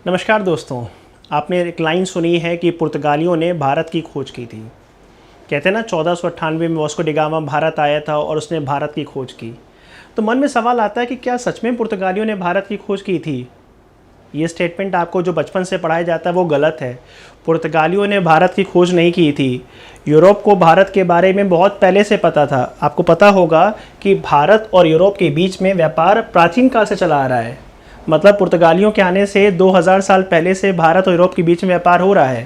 नमस्कार दोस्तों। आपने एक लाइन सुनी है कि पुर्तगालियों ने भारत की खोज की थी। कहते हैं ना 1498 में वास्को डी गामा भारत आया था और उसने भारत की खोज की। तो मन में सवाल आता है कि क्या सच में पुर्तगालियों ने भारत की खोज की थी। ये स्टेटमेंट आपको जो बचपन से पढ़ाया जाता है वो गलत है। पुर्तगालियों ने भारत की खोज नहीं की थी। यूरोप को भारत के बारे में बहुत पहले से पता था। आपको पता होगा कि भारत और यूरोप के बीच में व्यापार प्राचीन काल से चला आ रहा है। मतलब पुर्तगालियों के आने से 2000 साल पहले से भारत और यूरोप के बीच में व्यापार हो रहा है।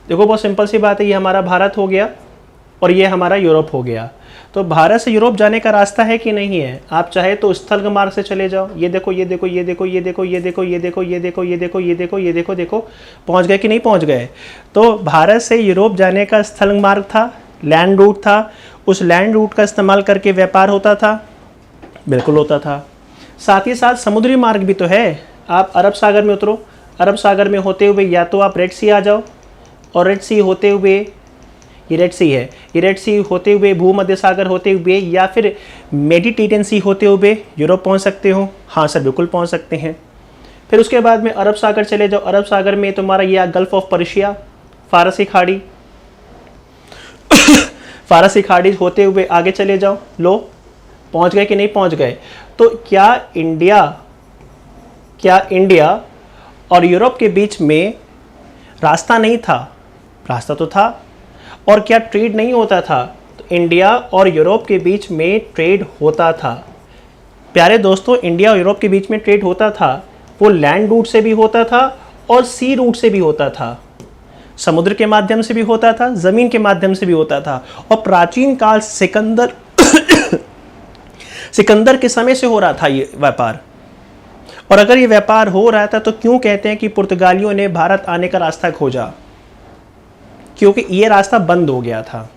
देखो बहुत सिंपल सी बात है, ये हमारा भारत हो गया और ये हमारा यूरोप हो गया। तो भारत से यूरोप जाने का रास्ता है कि नहीं है? आप चाहे तो स्थल मार्ग से चले जाओ। ये देखो ये देखो ये देखो ये देखो ये देखो ये देखो ये देखो ये देखो ये देखो ये देखो देखो पहुंच गए कि नहीं पहुंच गए? तो भारत से यूरोप जाने का स्थल मार्ग था, लैंड रूट था। उस लैंड रूट का इस्तेमाल करके व्यापार होता था, बिल्कुल होता था। साथ ही साथ समुद्री मार्ग भी तो है। आप अरब सागर में उतरो, अरब सागर में होते हुए या तो आप रेड सी आ जाओ और रेड सी होते हुए, ये रेड सी है, ये रेड सी होते हुए भूमध्य सागर होते हुए या फिर मेडिटेरियन सी होते हुए यूरोप पहुंच सकते हो। हाँ सर, बिल्कुल पहुंच सकते हैं। फिर उसके बाद में अरब सागर चले जाओ। अरब सागर में तुम्हारा ये गल्फ ऑफ पर्शिया, फारसी खाड़ी फारसी खाड़ी होते हुए आगे चले जाओ। लो पहुंच गए कि नहीं पहुंच गए? तो क्या इंडिया और यूरोप के बीच में रास्ता नहीं था? रास्ता तो था। और क्या ट्रेड नहीं होता था? तो इंडिया और यूरोप के बीच में ट्रेड होता था। प्यारे दोस्तों, इंडिया और यूरोप के बीच में ट्रेड होता था। वो लैंड रूट से भी होता था और सी रूट से भी होता था। समुद्र के माध्यम से भी होता था, ज़मीन के माध्यम से भी होता था। और प्राचीन काल सिकंदर के समय से हो रहा था ये व्यापार। और अगर ये व्यापार हो रहा था तो क्यों कहते हैं कि पुर्तगालियों ने भारत आने का रास्ता खोजा? क्योंकि ये रास्ता बंद हो गया था।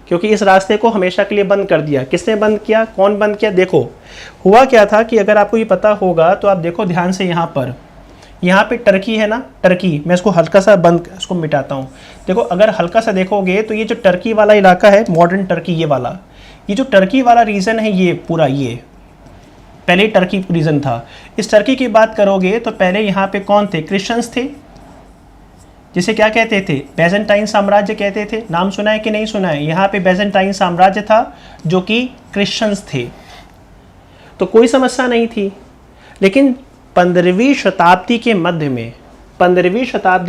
क्योंकि इस रास्ते को हमेशा के लिए बंद कर दिया। किसने बंद किया? कौन बंद किया? देखो हुआ क्या था कि अगर आपको ये पता होगा तो आप देखो ध्यान से, यहाँ पे टर्की है ना, टर्की। मैं इसको हल्का सा इसको मिटाता हूँ। देखो अगर हल्का सा देखोगे तो ये जो टर्की वाला इलाका है, मॉडर्न टर्की, ये जो टर्की वाला रीजन है, ये पूरा, ये पहले टर्की रीजन था। इस टर्की की बात करोगे तो पहले यहाँ पे कौन थे? क्रिश्चियंस थे, जिसे क्या कहते थे? बैजेंटाइन साम्राज्य कहते थे। नाम सुना है कि नहीं सुना है? यहाँ पे बैजेंटाइन साम्राज्य था जो कि क्रिश्चियंस थे। तो कोई समस्या नहीं थी। लेकिन 15वीं शताब्दी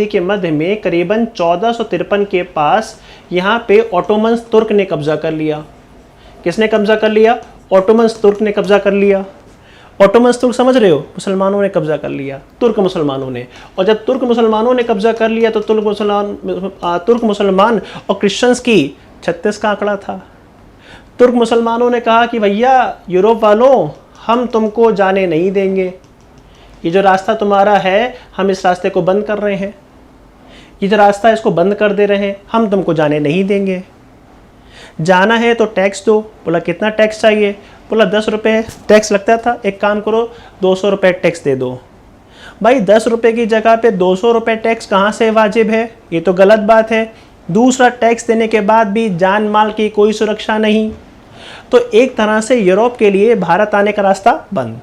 के मध्य में करीबन 1453 के पास यहाँ पे ऑटोमन तुर्क ने कब्जा कर लिया। किसने कब्जा कर लिया? ऑटोमन तुर्क ने कब्जा कर लिया। ऑटोमन तुर्क समझ रहे हो? मुसलमानों ने कब्जा कर लिया, तुर्क मुसलमानों ने। और जब तुर्क मुसलमानों ने कब्जा कर लिया तो तुर्क मुसलमान और क्रिश्चियंस की 36 का आंकड़ा था। तुर्क मुसलमानों ने कहा कि भैया यूरोप वालों, हम तुमको जाने नहीं देंगे। ये जो रास्ता तुम्हारा है, हम इस रास्ते को बंद कर रहे हैं। ये जो रास्ता है इसको बंद कर दे रहे हैं, हम तुमको जाने नहीं देंगे। जाना है तो टैक्स दो। बोला कितना टैक्स चाहिए? बोला 10 रुपये टैक्स लगता था। एक काम करो, 200 रुपये टैक्स दे दो। भाई 10 रुपये की जगह पे 200 रुपये टैक्स कहाँ से वाजिब है? ये तो गलत बात है। दूसरा, टैक्स देने के बाद भी जान माल की कोई सुरक्षा नहीं। तो एक तरह से यूरोप के लिए भारत आने का रास्ता बंद।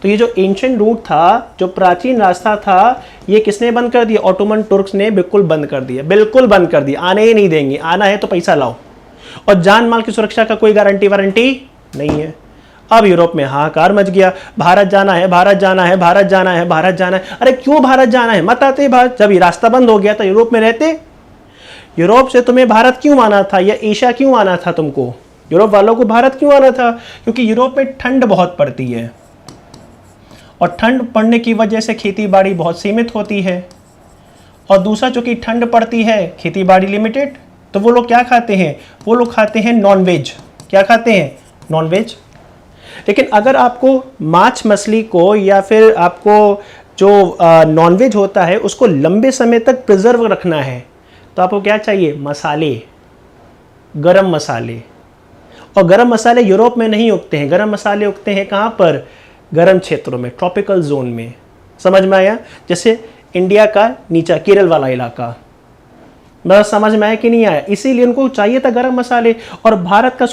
तो ये जो एंशिएंट रूट था, जो प्राचीन रास्ता था, ये किसने बंद कर दिया? ऑटोमन तुर्क्स ने बिल्कुल बंद कर दिया, बिल्कुल बंद कर दिया। आने ही नहीं देंगे। आना है तो पैसा लाओ, और जान माल की सुरक्षा का कोई गारंटी वारंटी नहीं है। अब यूरोप में हाहाकार मच गया। भारत जाना है, भारत जाना है, भारत जाना है, भारत जाना है। अरे क्यों भारत जाना है? मत आते भारत। जब ये रास्ता बंद हो गया तो यूरोप में रहते। यूरोप से तुम्हें भारत क्यों आना था, या एशिया क्यों आना था? तुमको यूरोप वालों को भारत क्यों आना था? क्योंकि यूरोप में ठंड बहुत पड़ती है, और ठंड पड़ने की वजह से खेती बाड़ी बहुत सीमित होती है। और दूसरा, चूंकि ठंड पड़ती है, खेती बाड़ी लिमिटेड, तो वो लोग क्या खाते हैं? वो लोग खाते हैं नॉनवेज। क्या खाते हैं? नॉनवेज। लेकिन अगर आपको माछ मछली को, या फिर आपको जो नॉनवेज होता है उसको लंबे समय तक प्रिजर्व रखना है, तो आपको क्या चाहिए? मसाले, गरम मसाले। और गरम मसाले यूरोप में नहीं उगते हैं। गरम मसाले उगते हैं कहाँ पर? गर्म क्षेत्रों में, ट्रॉपिकल जोन में। समझ में आया? जैसे इंडिया का नीचा केरल वाला इलाका। बस समझ में आया कि नहीं आया? इसीलिए उनको चाहिए था गरम मसाले। और भारत का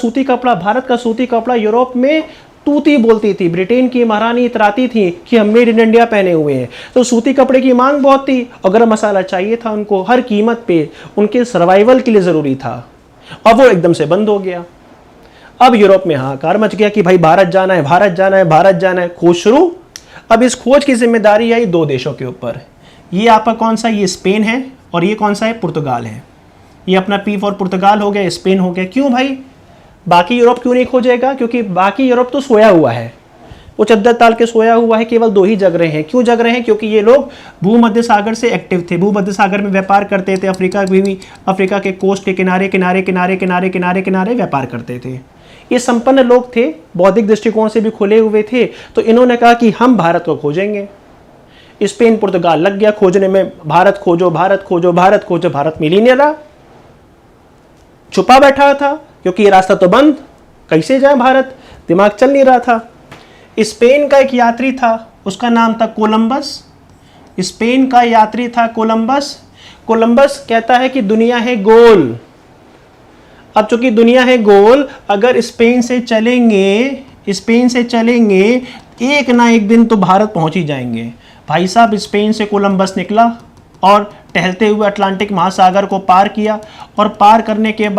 सूती कपड़ा यूरोप में तूती बोलती थी। ब्रिटेन की महारानी इतराती थी कि हम मेड इन इंडिया पहने हुए हैं। तो सूती कपड़े की मांग बहुत थी और गरम मसाला चाहिए था उनको हर कीमत पे, उनके सर्वाइवल के लिए ज़रूरी था। अब वो एकदम से बंद हो गया। अब यूरोप में हाहाकार मच गया कि भाई भारत जाना है, भारत जाना है, भारत जाना है। खोज शुरू। अब इस खोज की जिम्मेदारी आई 2 देशों के ऊपर। ये आपका कौन सा, ये स्पेन है और ये कौन सा है, पुर्तगाल है। ये अपना पी फॉर पुर्तगाल हो गया, स्पेन हो गया। क्यों भाई, बाकी यूरोप क्यों नहीं खोजेगा? क्योंकि बाकी यूरोप तो सोया हुआ है, वो चद्दर ताल के सोया हुआ है। केवल 2 ही जग रहे हैं। क्यों जग रहे हैं? क्योंकि ये लोग भूमध्य सागर से एक्टिव थे, भूमध्य सागर में व्यापार करते थे। अफ्रीका के कोस्ट के किनारे किनारे किनारे किनारे किनारे किनारे व्यापार करते थे। ये संपन्न लोग थे, बौद्धिक दृष्टिकोण से भी खुले हुए थे। तो इन्होंने कहा कि हम भारत को खोजेंगे। स्पेन पुर्तगाल लग गया खोजने में, भारत खोजो, भारत खोजो, भारत खोजो। भारत मिल ही नहीं रहा, छुपा बैठा था क्योंकि ये रास्ता तो बंद, कैसे जाए भारत, दिमाग चल नहीं रहा था। स्पेन का एक यात्री था, उसका नाम था कोलंबस। स्पेन का यात्री था कोलंबस। कोलंबस कहता है कि दुनिया है गोल। अब चूंकि दुनिया है गोल, अगर स्पेन से चलेंगे एक ना एक दिन तो भारत पहुंच ही जाएंगे। भाई साहब, स्पेन से कोलंबस निकला और टहलते हुए अटलांटिक महासागर को पार किया और पार करने के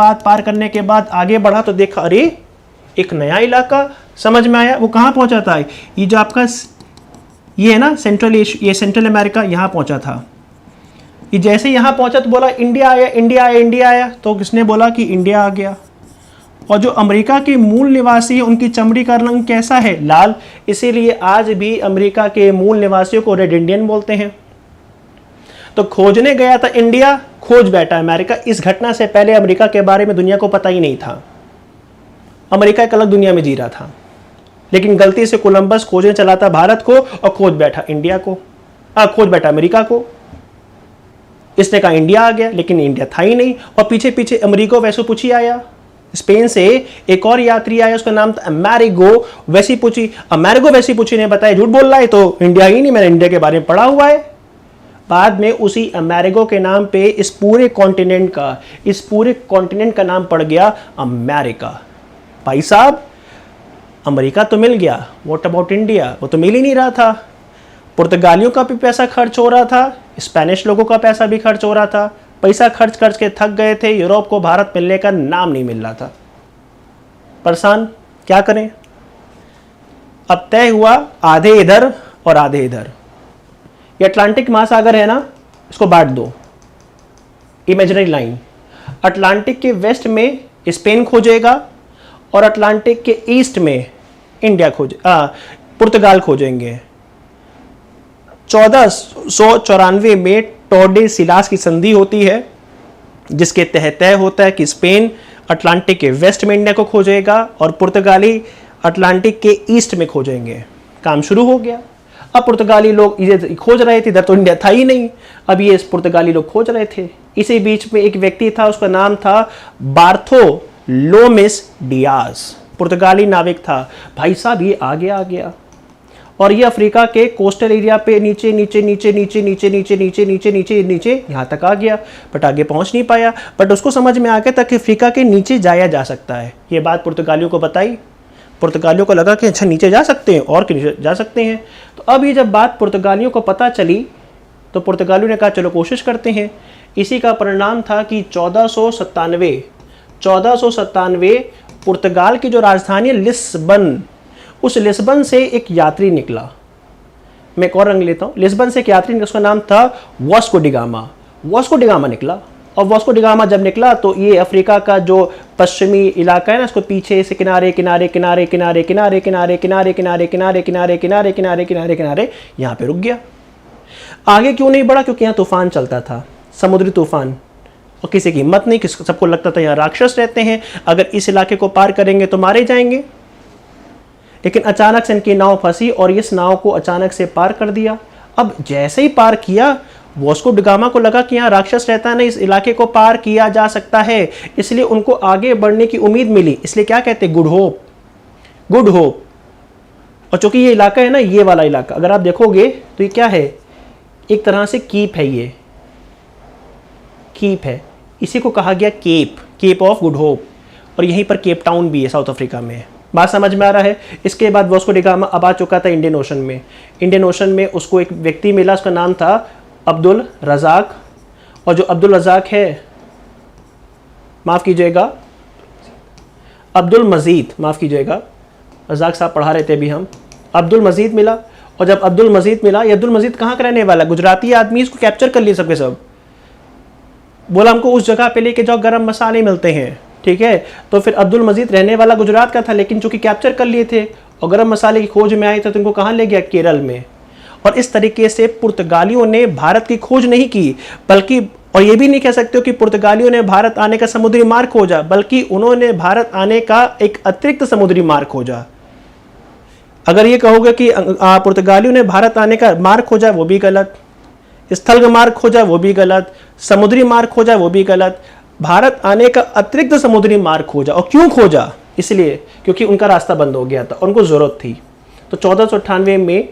बाद आगे बढ़ा तो देखा, अरे एक नया इलाका समझ में आया। वो कहाँ पहुंचा था? ये जो आपका ये है ना सेंट्रल अमेरिका, यहाँ पहुंचा था। ये जैसे यहाँ पहुंचा तो बोला इंडिया आया, इंडिया आया, इंडिया आया। तो किसने बोला कि इंडिया आ गया। और जो अमेरिका के मूल निवासी हैं उनकी चमड़ी का रंग कैसा है? लाल। इसीलिए आज भी अमेरिका के मूल निवासियों को रेड इंडियन बोलते हैं। तो खोजने गया था इंडिया, खोज बैठा अमेरिका। इस घटना से पहले अमेरिका के बारे में दुनिया को पता ही नहीं था। अमेरिका एक अलग दुनिया में जी रहा था, लेकिन गलती से कोलंबस खोजने चला था भारत को और खोज बैठा इंडिया को, खोज बैठा अमेरिका को। इसने कहा इंडिया आ गया, लेकिन इंडिया था ही नहीं। और पीछे पीछे अमेरिको वेसुपुची आया, स्पेन से एक और यात्री आया, उसका नाम था अमेरिगो वेसुपुची। अमेरिगो वेसुपुची ने बताया झूठ बोल रहा है, तो इंडिया ही नहीं, मैंने इंडिया के बारे में पढ़ा हुआ है। बाद में उसी अमेरिगो के नाम पे इस पूरे कॉन्टिनेंट का नाम पड़ गया अमेरिका। भाई साहब, अमेरिका तो मिल गया, व्हाट अबाउट इंडिया? वो तो मिल ही नहीं रहा था। पुर्तगालियों का भी पैसा खर्च हो रहा था, स्पेनिश लोगों का पैसा भी खर्च हो रहा था। पैसा खर्च खर्च के थक गए थे। यूरोप को भारत मिलने का नाम नहीं मिल रहा था। परेशान, क्या करें? अब तय हुआ आधे इधर और आधे इधर। ये अटलांटिक महासागर है ना, इसको बांट दो, इमेजिनरी लाइन। अटलांटिक के वेस्ट में स्पेन खोजेगा और अटलांटिक के ईस्ट में पुर्तगाल खोजेंगे। 1494 में टोर्डेसिलास की संधि होती है, जिसके तहत तय होता है कि स्पेन अटलांटिक के वेस्ट में इंडिया को खोजेगा और पुर्तगाली अटलांटिक के ईस्ट में खोजेंगे। काम शुरू हो गया। अब पुर्तगाली लोग इधर खोज रहे थे, इधर तो इंडिया था ही नहीं। अब ये पुर्तगाली लोग खोज रहे थे। इसी बीच में एक व्यक्ति था, उसका नाम था बार्थोलोमेस डियाज, पुर्तगाली नाविक था। भाई साहब, ये आगे आ गया और ये अफ्रीका के कोस्टल एरिया पे नीचे नीचे नीचे नीचे नीचे नीचे नीचे नीचे नीचे नीचे यहाँ तक आ गया, बट आगे पहुँच नहीं पाया। बट उसको समझ में आ गया था कि अफ्रीका के नीचे जाया जा सकता है। ये बात पुर्तगालियों को बताई। पुर्तगालियों को लगा कि अच्छा नीचे जा सकते हैं, और नीचे जा सकते हैं। तो अब ये जब बात पुर्तगालियों को पता चली तो पुर्तगालियों ने कहा चलो कोशिश करते हैं। इसी का परिणाम था कि 1497 पुर्तगाल की जो राजधानी लिस्बन, उस लिस्बन से एक यात्री निकला। मैं एक और रंग लेता हूँ। लिस्बन से एक यात्री निकला, उसका नाम था वास्को डिगामा। वास्को डिगामा निकला और वास्को डिगामा जब निकला तो ये अफ्रीका का जो पश्चिमी इलाका है ना, इसको पीछे से किनारे किनारे किनारे किनारे किनारे किनारे किनारे किनारे किनारे किनारे किनारे किनारे किनारे किनारे यहाँ पे रुक गया। आगे क्यों नहीं बढ़ा? क्योंकि यहाँ तूफान चलता था, समुद्री तूफान, और किसी की हिम्मत नहीं। सबको लगता था यहाँ राक्षस रहते हैं, अगर इस इलाके को पार करेंगे तो मारे जाएंगे। लेकिन अचानक से इनकी नाव फंसी और इस नाव को अचानक से पार कर दिया। अब जैसे ही पार किया, वास्को डिगामा को लगा कि यहाँ राक्षस रहता है ना, इस इलाके को पार किया जा सकता है, इसलिए उनको आगे बढ़ने की उम्मीद मिली। इसलिए क्या कहते हैं? Good hope, good hope. और चूंकि ये इलाका है ना, ये वाला इलाका अगर आप देखोगे तो ये क्या है? एक तरह से कीप है, ये कीप है। इसी को कहा गया केप ऑफ गुड होप। और यहीं पर केप टाउन भी है, साउथ अफ्रीका में। बात समझ में आ रहा है। इसके बाद वास्को डी गामा अब आ चुका था इंडियन ओशन में। इंडियन ओशन में उसको एक व्यक्ति मिला, उसका नाम था अब्दुल रज़ाक। और जो अब्दुल रज़ाक है, माफ़ कीजिएगा, अब्दुल मजीद, माफ़ कीजिएगा, रज़ाक साहब पढ़ा रहे थे अभी हम। अब्दुल मजीद मिला, और जब अब्दुल मजीद मिला, ये अब्दुल मजीद कहाँ का रहने वाला, गुजराती आदमी, इसको कैप्चर कर लिए सबके सब। बोला हमको उस जगह पे लेके जाओ, गरम मसाले मिलते हैं, ठीक है। तो फिर अब्दुल मजीद रहने वाला गुजरात का था, लेकिन चूंकि कैप्चर कर लिए थे और गरम मसाले की खोज में आए थे, तो उनको कहाँ ले गया, केरल में। और इस तरीके से पुर्तगालियों ने भारत की खोज नहीं की, बल्कि, और ये भी नहीं कह सकते हो कि पुर्तगालियों ने भारत आने का समुद्री मार्ग खोजा, बल्कि उन्होंने भारत आने का एक अतिरिक्त समुद्री मार्ग खोजा। अगर ये कहोगे कि पुर्तगालियों ने भारत आने का मार्ग खोजा, वो भी गलत। स्थल का मार्ग खोजा, वो भी गलत। समुद्री मार्ग खोजा, वो भी गलत। भारत आने का अतिरिक्त समुद्री मार्ग खोजा। और क्यों खोजा? इसलिए क्योंकि उनका रास्ता बंद हो गया था, उनको ज़रूरत थी। तो 1498 में,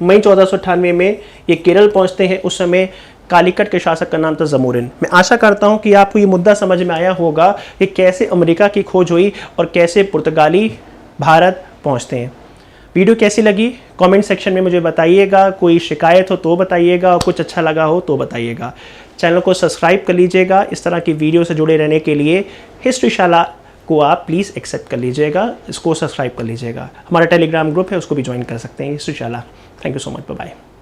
मई 1498 में ये केरल पहुंचते हैं। उस समय कालीकट के शासक का नाम था जमोरिन। मैं आशा करता हूं कि आपको ये मुद्दा समझ में आया होगा कि कैसे अमेरिका की खोज हुई और कैसे पुर्तगाली भारत पहुंचते हैं। वीडियो कैसी लगी कमेंट सेक्शन में मुझे बताइएगा। कोई शिकायत हो तो बताइएगा, और कुछ अच्छा लगा हो तो बताइएगा। चैनल को सब्सक्राइब कर लीजिएगा। इस तरह की वीडियो से जुड़े रहने के लिए हिस्ट्रीशाला को आप प्लीज़ एक्सेप्ट कर लीजिएगा, इसको सब्सक्राइब कर लीजिएगा। हमारा टेलीग्राम ग्रुप है, उसको भी ज्वाइन कर सकते हैं, हिस्ट्रीशाला। Thank you so much, bye bye.